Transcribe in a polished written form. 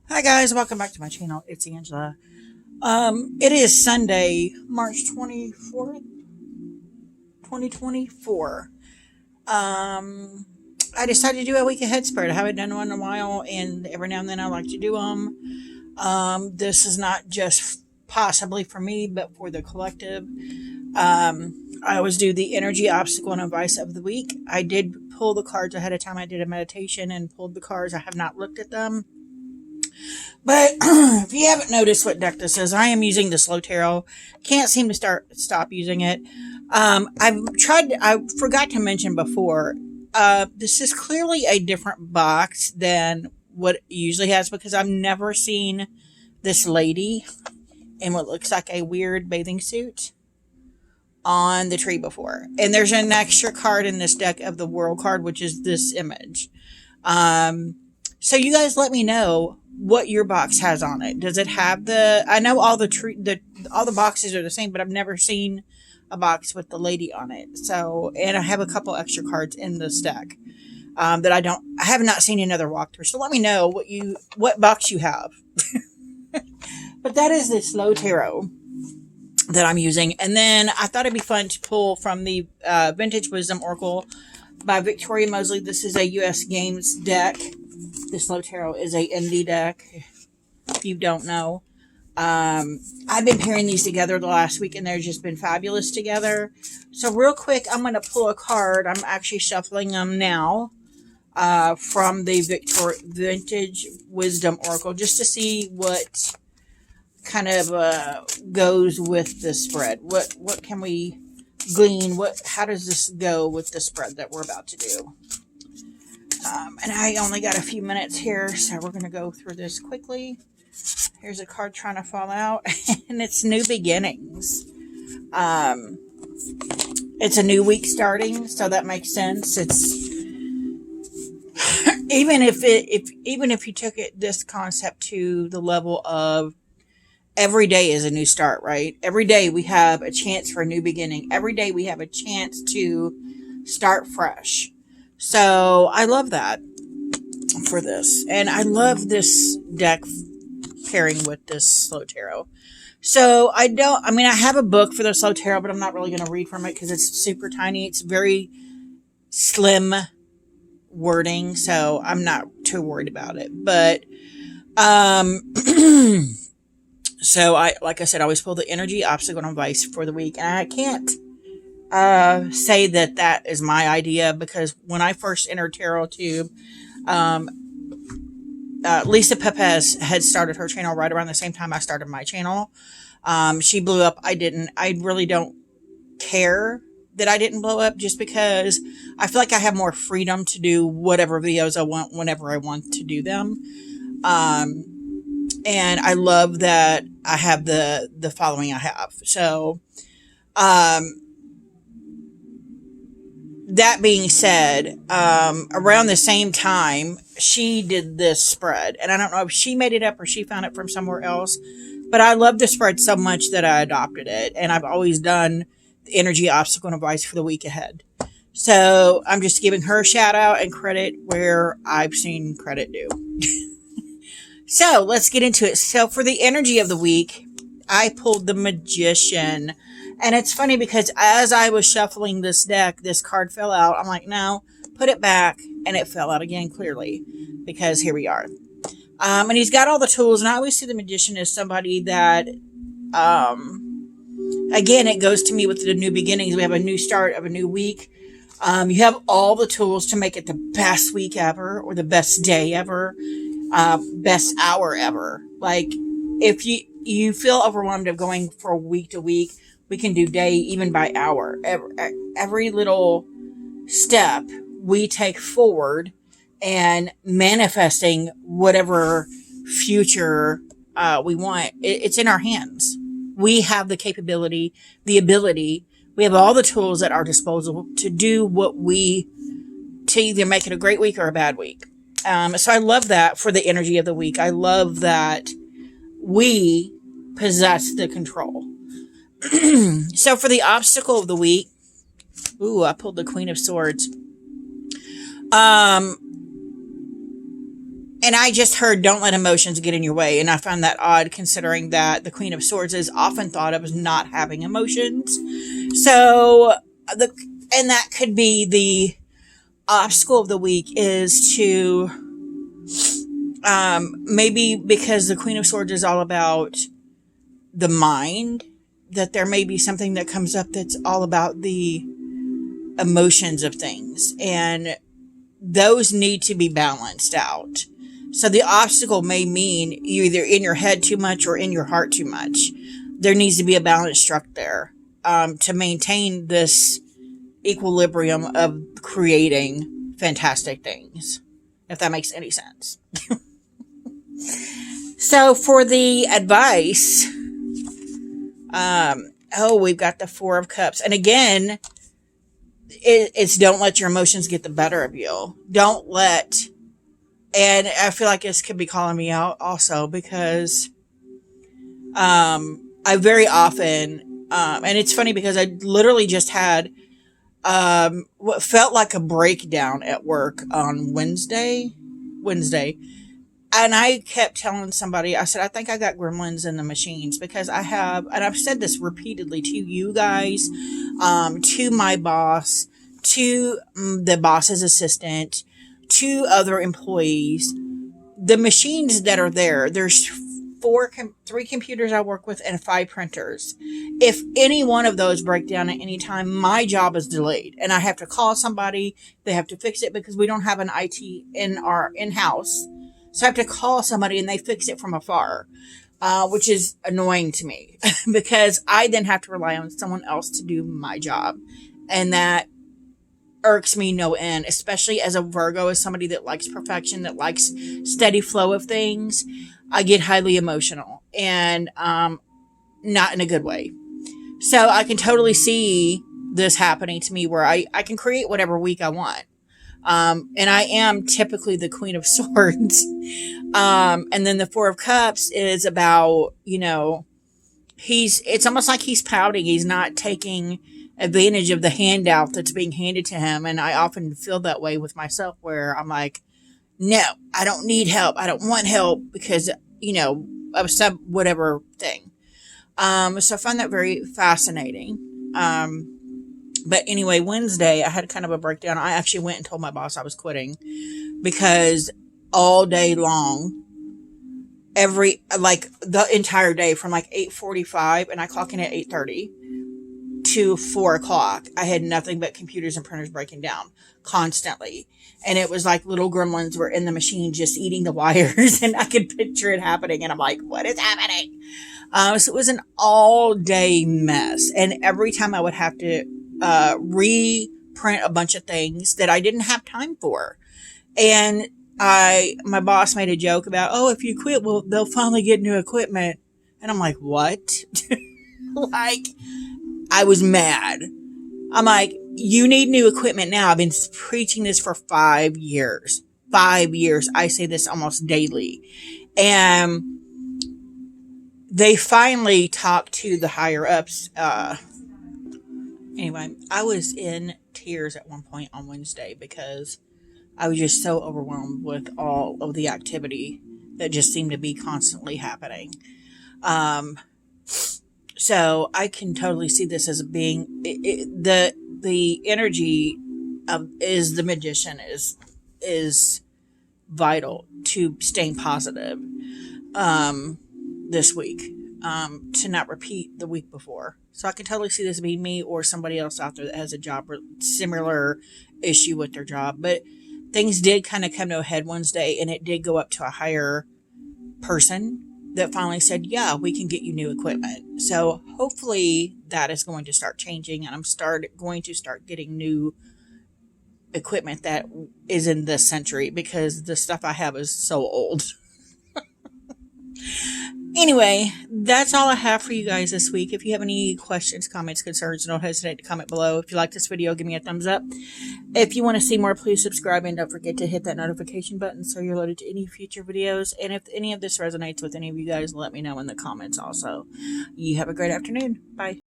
Hi guys, welcome back to my channel. It's Angela. It is Sunday, March 24th, 2024. Um, I decided to do a week ahead spread. I haven't done one in a while, and every now and then I like to do them. This is not just possibly for me, but for the collective. I always do the energy, obstacle, and advice of the week. I did pull the cards ahead of time. I did a meditation and pulled the cards. I have not looked at them. But if you haven't noticed what deck this is, I am using the Slow Tarot. Can't seem to stop using it. I forgot to mention before, this is clearly a different box than what it usually has because I've never seen this lady in what looks like a weird bathing suit on the tree before. And there's an extra card in this deck of the World card, which is this image. So you guys let me know what your box has on it. Does it have I know all all the boxes are the same, but I've never seen a box with the lady on it. So, and I have a couple extra cards in this deck, that I have not seen another walkthrough. So let me know what box you have. But that is the Slow Tarot that I'm using. And then I thought it'd be fun to pull from the Vintage Wisdom Oracle by Victoria Mosley. This is a US Games deck. The Slow Tarot is a indie deck, if you don't know. I've been pairing these together the last week, and they've just been fabulous together. So real quick, I'm going to pull a card. I'm actually shuffling them now from the Vintage Wisdom Oracle, just to see what kind of goes with the spread. What can we glean? How does this go with the spread that we're about to do? And I only got a few minutes here, so we're going to go through this quickly. Here's a card trying to fall out, and it's New Beginnings. It's a new week starting, so that makes sense. It's even if you took this concept to the level of every day is a new start, right? Every day we have a chance for a new beginning. Every day we have a chance to start fresh. So I love that for this. And I love this deck pairing with this Slow Tarot. So I have a book for the Slow Tarot, but I'm not really going to read from it because it's super tiny. It's very slim wording, so I'm not too worried about it. But, so like I said, I always pull the energy, obstacle, and advice for the week. And I can't say that is my idea, because when I first entered Tarot Tube, Lisa Pepez had started her channel right around the same time I started my channel. She blew up. I really don't care that I didn't blow up, just because I feel like I have more freedom to do whatever videos I want whenever I want to do them. And I love that I have the following I have. So, that being said, around the same time, she did this spread. And I don't know if she made it up or she found it from somewhere else. But I love the spread so much that I adopted it. And I've always done the energy, obstacle, and advice for the week ahead. So I'm just giving her a shout out and credit where I've seen credit due. So let's get into it. So for the energy of the week, I pulled the Magician. And it's funny because as I was shuffling this deck, this card fell out. I'm like, no, put it back. And it fell out again, clearly, because here we are. And he's got all the tools. And I always see the Magician as somebody that, again, it goes to me with the new beginnings. We have a new start of a new week. You have all the tools to make it the best week ever, or the best day ever, best hour ever. Like, if you feel overwhelmed of going from week to week, we can do day, even by hour. Every little step we take forward and manifesting whatever future we want, it's in our hands. We have the capability, the ability, we have all the tools at our disposal to do to either make it a great week or a bad week. So I love that for the energy of the week. I love that we possess the control. So for the obstacle of the week, I pulled the Queen of Swords. And I just heard don't let emotions get in your way. And I found that odd considering that the Queen of Swords is often thought of as not having emotions. So, and that could be the obstacle of the week is to, maybe because the Queen of Swords is all about the mind, that there may be something that comes up that's all about the emotions of things. And those need to be balanced out. So the obstacle may mean you're either in your head too much or in your heart too much. There needs to be a balance struck there, to maintain this equilibrium of creating fantastic things, if that makes any sense. So for the advice, we've got the Four of Cups. And again, it's don't let your emotions get the better of you. Don't let, and I feel like this could be calling me out also because, I very often, and it's funny because I literally just had, what felt like a breakdown at work on Wednesday. And I kept telling somebody, I said, I think I got gremlins in the machines because I have, and I've said this repeatedly to you guys, to my boss, to the boss's assistant, to other employees. The machines that are there, there's three computers I work with and 5 printers. If any one of those break down at any time, my job is delayed and I have to call somebody. They have to fix it because we don't have an IT in our in-house. So I have to call somebody and they fix it from afar, which is annoying to me because I then have to rely on someone else to do my job. And that irks me no end, especially as a Virgo, as somebody that likes perfection, that likes steady flow of things. I get highly emotional and not in a good way. So I can totally see this happening to me where I can create whatever week I want. And I am typically the Queen of Swords. And then the Four of Cups is about, it's almost like he's pouting. He's not taking advantage of the handout that's being handed to him. And I often feel that way with myself where I'm like, no, I don't need help. I don't want help because, of some whatever thing. So I find that very fascinating. But anyway, Wednesday, I had kind of a breakdown. I actually went and told my boss I was quitting because all day long, the entire day from 8:45 and I clock in at 8:30 to 4 o'clock, I had nothing but computers and printers breaking down constantly. And it was like little gremlins were in the machine just eating the wires and I could picture it happening. And I'm like, what is happening? So it was an all day mess. And every time I would have to reprint a bunch of things that I didn't have time for. And my boss made a joke about, if you quit, well, they'll finally get new equipment. And I'm like, what? I was mad. I'm like, you need new equipment now. I've been preaching this for 5 years. 5 years. I say this almost daily. And they finally talked to the higher ups. Anyway, I was in tears at one point on Wednesday because I was just so overwhelmed with all of the activity that just seemed to be constantly happening. So I can totally see this as being the energy of is the magician is vital to staying positive this week, to not repeat the week before. So I can totally see this being me or somebody else out there that has a job or similar issue with their job. But things did kind of come to a head Wednesday, and it did go up to a higher person that finally said, yeah, we can get you new equipment. So hopefully that is going to start changing, and I'm going to start getting new equipment that is in this century because the stuff I have is so old. Anyway, that's all I have for you guys this week. If you have any questions, comments, concerns, don't hesitate to comment below. If you like this video, give me a thumbs up. If you want to see more, please subscribe and don't forget to hit that notification button so you're alerted to any future videos. And if any of this resonates with any of you guys, let me know in the comments also. You have a great afternoon. Bye.